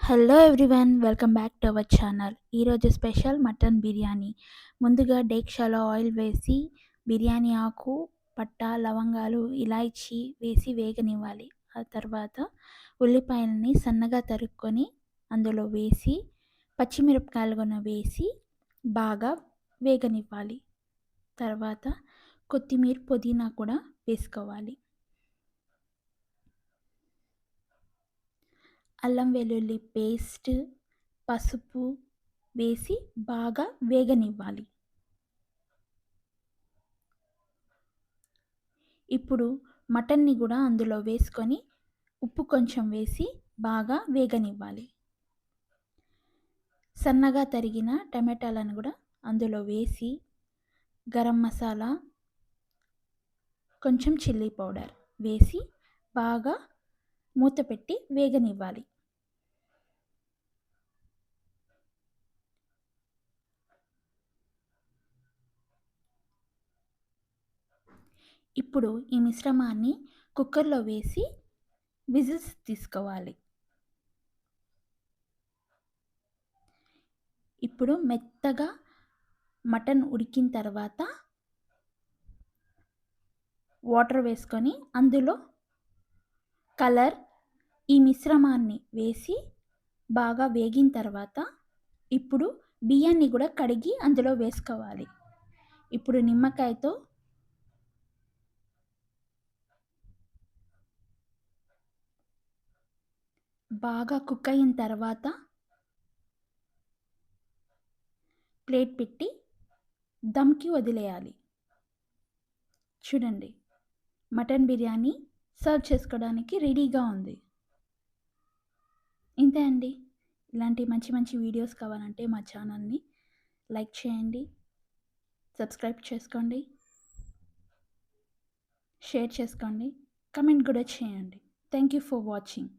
Hello everyone, welcome back to our channel. ఈరోజు special mutton biryani. ముందుగా డేక్షాలో oil వేసి బిర్యానీ ఆకు, పట్టా, లవంగాలు, ఇలాచీ వేసి వేగనివ్వాలి. ఆ తర్వాత ఉల్లిపాయలని సన్నగా తరుక్కొని అందులో వేసి పచ్చిమిరపకాయలు కూడా వేసి బాగా వేగనివ్వాలి. తర్వాత కొత్తిమీర, పుదీనా కూడా వేసుకోవాలి. అల్లం వెల్లుల్లి పేస్ట్, పసుపు వేసి బాగా వేగనివ్వాలి. ఇప్పుడు మటన్ని కూడా అందులో వేసుకొని ఉప్పు కొంచెం వేసి బాగా వేగనివ్వాలి. సన్నగా తరిగిన టమాటాలను కూడా అందులో వేసి గరం మసాలా, కొంచెం చిల్లీ పౌడర్ వేసి బాగా మూత పెట్టి వేగనివ్వాలి. ఇప్పుడు ఈ మిశ్రమాన్ని కుక్కర్లో వేసి విజిల్స్ తీసుకోవాలి. ఇప్పుడు మెత్తగా మటన్ ఉడికిన తర్వాత వాటర్ వేసుకొని అందులో కలర్, ఈ మిశ్రమాన్ని వేసి బాగా వేగిన తర్వాత ఇప్పుడు బియ్యాన్ని కూడా కడిగి అందులో వేసుకోవాలి. ఇప్పుడు నిమ్మకాయతో బాగా కుక్ అయిన తర్వాత ప్లేట్ పెట్టి దమ్కి వదిలేయాలి. చూడండి, మటన్ బిర్యానీ సర్వ్ చేసుకోవడానికి రెడీగా ఉంది. ఇంతే అండి. ఇలాంటి మంచి మంచి వీడియోస్ కావాలంటే మా ఛానల్ని లైక్ చేయండి, సబ్స్క్రైబ్ చేసుకోండి, షేర్ చేసుకోండి, కమెంట్ కూడా చేయండి. Thank you for watching.